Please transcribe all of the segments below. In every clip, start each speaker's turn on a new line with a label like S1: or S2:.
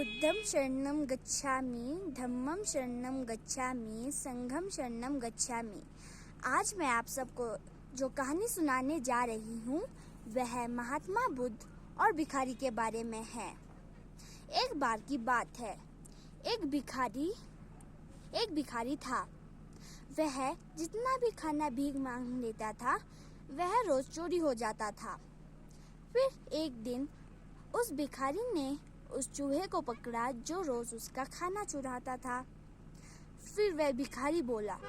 S1: बुद्धं शरणं गच्छामि, धम्मं शरणं गच्छामि, संघं शरणं गच्छामि। आज मैं आप सबको जो कहानी सुनाने जा रही हूँ वह महात्मा बुद्ध और भिखारी के बारे में है। एक बार की बात है, एक भिखारी था। वह जितना भी खाना भीख मांग लेता था वह रोज चोरी हो जाता था। फिर एक दिन उस भिखारी ने उस चूहे को पकड़ा जो रोज उसका खाना चुराता था। फिर वह भिखारी बोला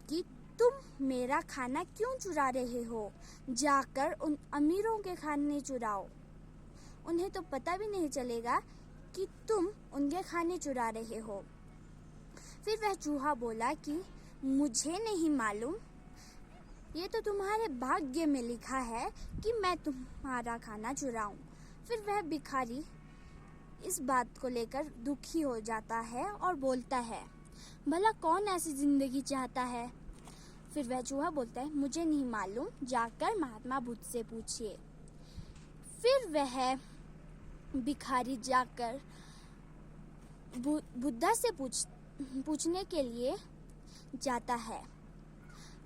S1: कि तुम मेरा खाना क्यों चुरा रहे हो? जाकर उन अमीरों के खाने चुराओ, उन्हें तो पता भी नहीं चलेगा कि तुम उनके खाने चुरा रहे हो। फिर वह चूहा बोला कि मुझे नहीं मालूम, ये तो तुम्हारे भाग्य में लिखा है कि मैं तुम्हारा खाना चुराऊं। फिर वह भिखारी इस बात को लेकर दुखी हो जाता है और बोलता है, भला कौन ऐसी जिंदगी चाहता है? फिर वह चूहा बोलता है, मुझे नहीं मालूम, जाकर महात्मा बुद्ध से पूछिए। फिर वह भिखारी जाकर बुद्धा से पूछने के लिए जाता है।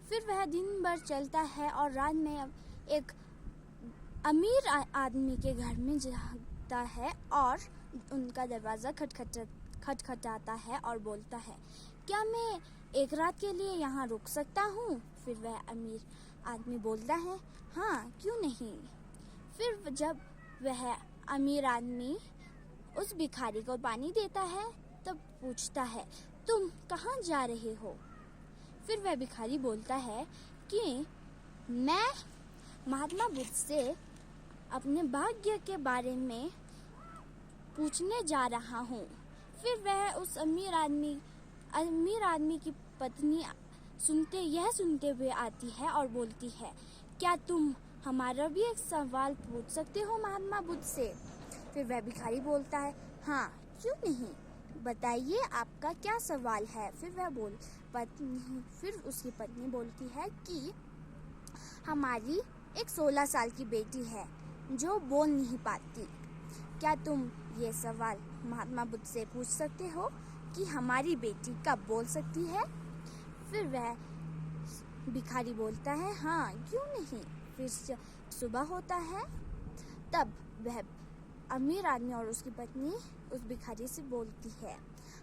S1: फिर वह दिन भर चलता है और रात में एक अमीर आदमी के घर में जाता है और उनका दरवाज़ा खटखटाता है और बोलता है, क्या मैं एक रात के लिए यहाँ रुक सकता हूँ? फिर वह अमीर आदमी बोलता है, हाँ क्यों नहीं। फिर जब वह अमीर आदमी उस भिखारी को पानी देता है तब पूछता है, तुम कहाँ जा रहे हो? फिर वह भिखारी बोलता है कि मैं महात्मा बुद्ध से अपने भाग्य के बारे में पूछने जा रहा हूँ। फिर वह उस अमीर आदमी की पत्नी सुनते हुए आती है और बोलती है, क्या तुम हमारा भी एक सवाल पूछ सकते हो महात्मा बुद्ध से? फिर वह भिखारी बोलता है, हाँ क्यों नहीं, बताइए आपका क्या सवाल है। फिर उसकी पत्नी बोलती है कि हमारी एक 16 साल की बेटी है जो बोल नहीं पाती। क्या तुम ये सवाल महात्मा बुद्ध से पूछ सकते हो कि हमारी बेटी कब बोल सकती है? फिर वह भिखारी बोलता है, हाँ क्यों नहीं। फिर सुबह होता है, तब वह अमीर आदमी और उसकी पत्नी उस भिखारी से बोलती है,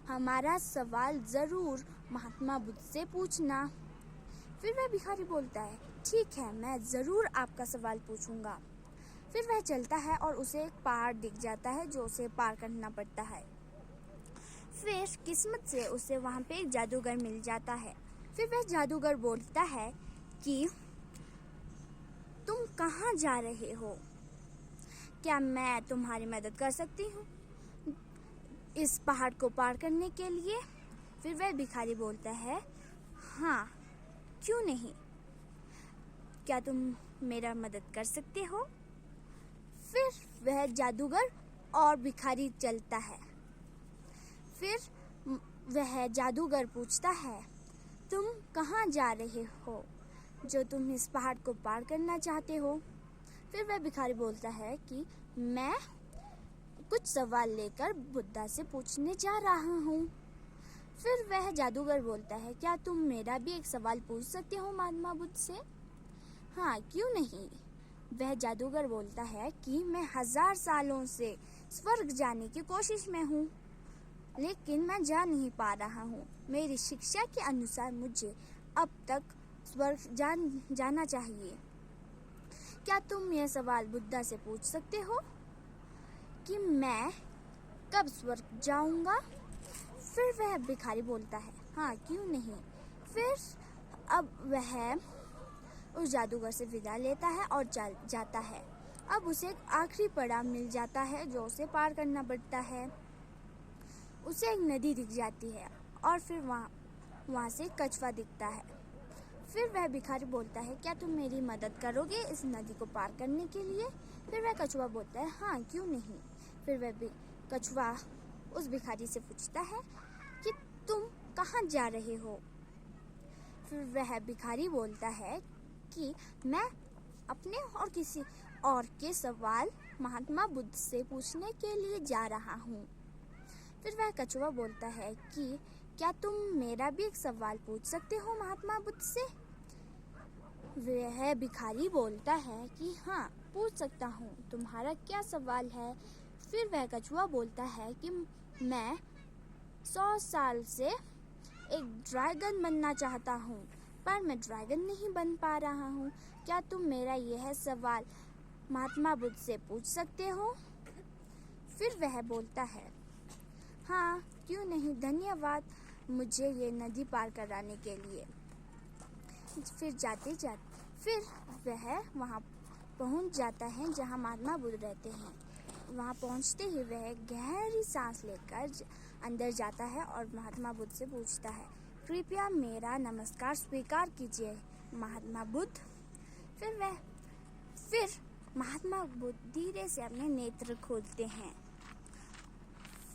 S1: हमारा सवाल ज़रूर महात्मा बुद्ध से पूछना। फिर वह भिखारी बोलता है, ठीक है मैं ज़रूर आपका सवाल पूछूंगा। फिर वह चलता है और उसे एक पहाड़ दिख जाता है जो उसे पार करना पड़ता है। फिर किस्मत से उसे वहाँ पे एक जादूगर मिल जाता है। फिर वह जादूगर बोलता है कि तुम कहाँ जा रहे हो? क्या मैं तुम्हारी मदद कर सकती हूँ इस पहाड़ को पार करने के लिए? फिर वह भिखारी बोलता है, हाँ क्यों नहीं, क्या तुम मेरा मदद कर सकते हो? फिर वह जादूगर और भिखारी चलता है। फिर वह जादूगर पूछता है, तुम कहाँ जा रहे हो जो तुम इस पहाड़ को पार करना चाहते हो? फिर वह भिखारी बोलता है कि मैं कुछ सवाल लेकर बुद्धा से पूछने जा रहा हूँ। फिर वह जादूगर बोलता है, क्या तुम मेरा भी एक सवाल पूछ सकते हो महात्मा बुद्ध से? हाँ क्यों नहीं। वह जादूगर बोलता है कि मैं 1000 सालों से स्वर्ग जाने की कोशिश में हूँ, लेकिन मैं जा नहीं पा रहा हूँ। मेरी शिक्षा के अनुसार मुझे अब तक स्वर्ग जाना चाहिए। क्या तुम यह सवाल बुद्धा से पूछ सकते हो कि मैं कब स्वर्ग जाऊंगा? फिर वह भिखारी बोलता है, हाँ क्यों नहीं। फिर अब वह उस जादूगर से विदा लेता है और चल जाता है। अब उसे एक आखिरी पड़ाव मिल जाता है जो उसे पार करना पड़ता है। उसे एक नदी दिख जाती है और फिर वहाँ से कछुआ दिखता है। फिर वह भिखारी बोलता है, क्या तुम मेरी मदद करोगे इस नदी को पार करने के लिए? फिर वह कछुआ बोलता है, हाँ क्यों नहीं। फिर वह कछुआ उस भिखारी से पूछता है कि तुम कहाँ जा रहे हो? फिर वह भिखारी बोलता है कि मैं अपने और किसी और के सवाल महात्मा बुद्ध से पूछने के लिए जा रहा हूँ। फिर वह कछुआ बोलता है कि क्या तुम मेरा भी एक सवाल पूछ सकते हो महात्मा बुद्ध से? वह भिखारी बोलता है कि हाँ, पूछ सकता हूँ, तुम्हारा क्या सवाल है? फिर वह कछुआ बोलता है कि मैं 100 साल से एक ड्रैगन बनना चाहता हूँ, पर मैं ड्रैगन नहीं बन पा रहा हूँ। क्या तुम मेरा यह सवाल महात्मा बुद्ध से पूछ सकते हो? फिर वह बोलता है, हाँ, क्यों नहीं, धन्यवाद मुझे ये नदी पार कराने के लिए। फिर वह वहाँ पहुँच जाता है जहाँ महात्मा बुद्ध रहते हैं। वहाँ पहुँचते ही वह गहरी सांस लेकर अंदर जाता है और महात्मा बुद्ध से पूछता है, कृपया मेरा नमस्कार स्वीकार कीजिए महात्मा बुद्ध। फिर महात्मा बुद्ध धीरे से अपने नेत्र खोलते हैं।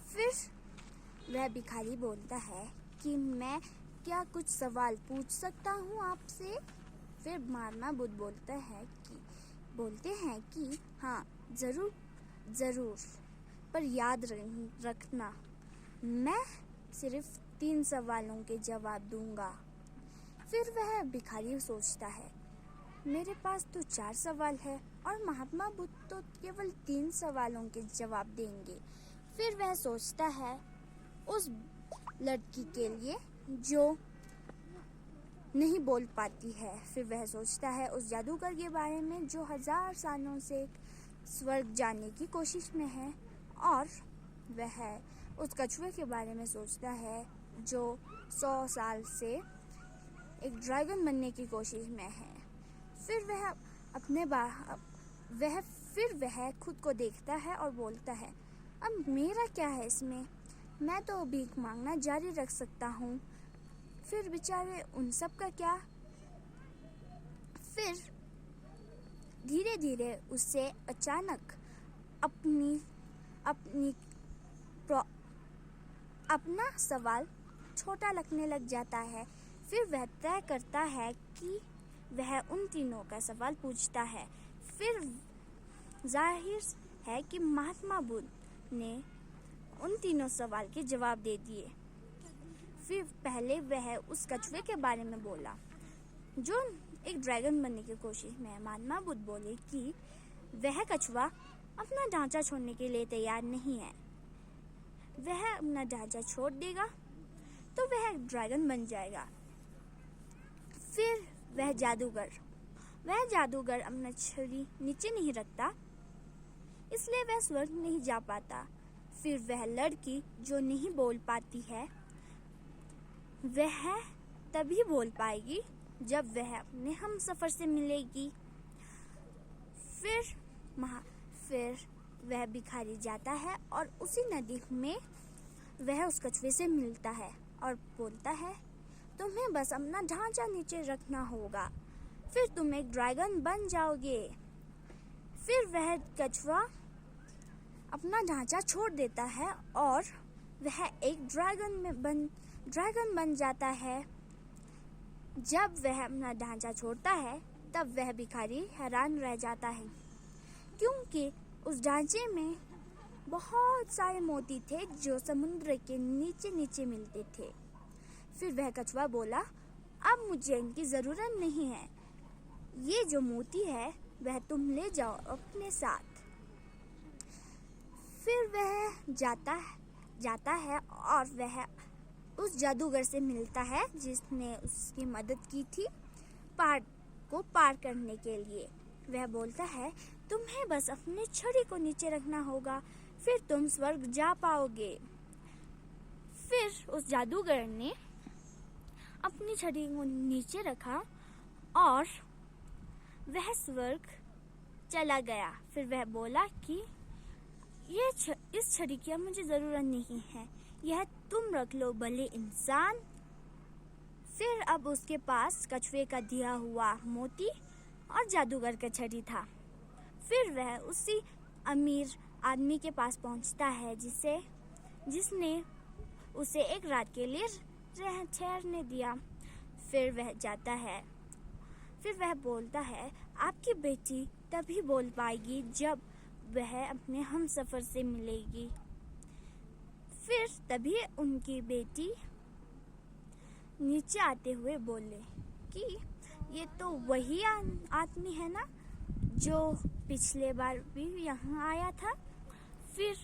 S1: फिर वह भिखारी बोलता है कि मैं क्या कुछ सवाल पूछ सकता हूँ आपसे? फिर महात्मा बुद्ध बोलते हैं कि हाँ, ज़रूर, पर याद रखना, मैं सिर्फ 3 सवालों के जवाब दूंगा। फिर वह भिखारी सोचता है, मेरे पास तो 4 सवाल है और महात्मा बुद्ध तो केवल 3 सवालों के जवाब देंगे। फिर वह सोचता है उस लड़की के लिए जो नहीं बोल पाती है। फिर वह सोचता है उस जादूगर के बारे में जो 1000 सालों से स्वर्ग जाने की कोशिश में है, और वह उस कछुए के बारे में सोचता है जो 100 साल से एक ड्रैगन बनने की कोशिश में है। फिर वह खुद को देखता है और बोलता है, अब मेरा क्या है इसमें, मैं तो भीख मांगना जारी रख सकता हूँ, फिर बेचारे उन सब का क्या। फिर धीरे धीरे उससे अचानक अपना सवाल छोटा लगने लग जाता है। फिर वह तय करता है कि वह उन तीनों का सवाल पूछता है। फिर जाहिर है कि महात्मा बुद्ध ने उन तीनों सवाल के जवाब दे दिए। फिर पहले वह उस कछुए के बारे में बोला जो एक ड्रैगन बनने की कोशिश में है। महात्मा बुद्ध बोले कि वह कछुआ अपना ढांचा छोड़ने के लिए तैयार नहीं है, वह अपना ढांचा छोड़ देगा तो वह ड्रैगन बन जाएगा। फिर वह जादूगर अपना छड़ी नीचे नहीं रखता, इसलिए वह स्वर्ग नहीं जा पाता। फिर वह लड़की जो नहीं बोल पाती है, वह तभी बोल पाएगी जब वह अपने हमसफर से मिलेगी। फिर वह भिखारी जाता है और उसी नदी में वह उस कछुए से मिलता है और बोलता है, तुम्हें बस अपना ढांचा नीचे रखना होगा, फिर तुम एक ड्रैगन बन जाओगे। फिर वह कछुआ अपना ढांचा छोड़ देता है और वह एक ड्रैगन बन जाता है। जब वह अपना ढांचा छोड़ता है तब वह भिखारी हैरान रह जाता है, क्योंकि उस ढांचे में बहुत सारे मोती थे जो समुद्र के नीचे नीचे मिलते थे। फिर वह कछुआ बोला, अब मुझे इनकी ज़रूरत नहीं है, ये जो मोती है वह तुम ले जाओ अपने साथ। फिर वह जाता है और वह उस जादूगर से मिलता है जिसने उसकी मदद की थी पहाड़ को पार करने के लिए। वह बोलता है, तुम्हें बस अपनी छड़ी को नीचे रखना होगा, फिर तुम स्वर्ग जा पाओगे। फिर उस जादूगर ने अपनी छड़ी को नीचे रखा और वह स्वर्ग चला गया। फिर वह बोला कि इस छड़ी की अब मुझे ज़रूरत नहीं है, यह तुम रख लो भले इंसान। फिर अब उसके पास कछुए का दिया हुआ मोती और जादूगर का छड़ी था। फिर वह उसी अमीर आदमी के पास पहुंचता है जिसने उसे एक रात के लिए ठहरने दिया। फिर वह जाता है। फिर वह बोलता है, आपकी बेटी तभी बोल पाएगी जब वह अपने हमसफर से मिलेगी। फिर तभी उनकी बेटी नीचे आते हुए बोले कि ये तो वही आदमी है ना जो पिछले बार भी यहाँ आया था। फिर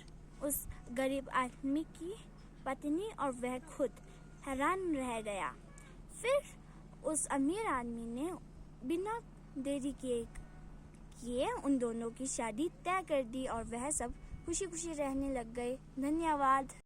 S1: उस गरीब आदमी की पत्नी और वह खुद हैरान रह गया। फिर उस अमीर आदमी ने बिना देरी किए उन दोनों की शादी तय कर दी और वह सब खुशी खुशी रहने लग गए। धन्यवाद।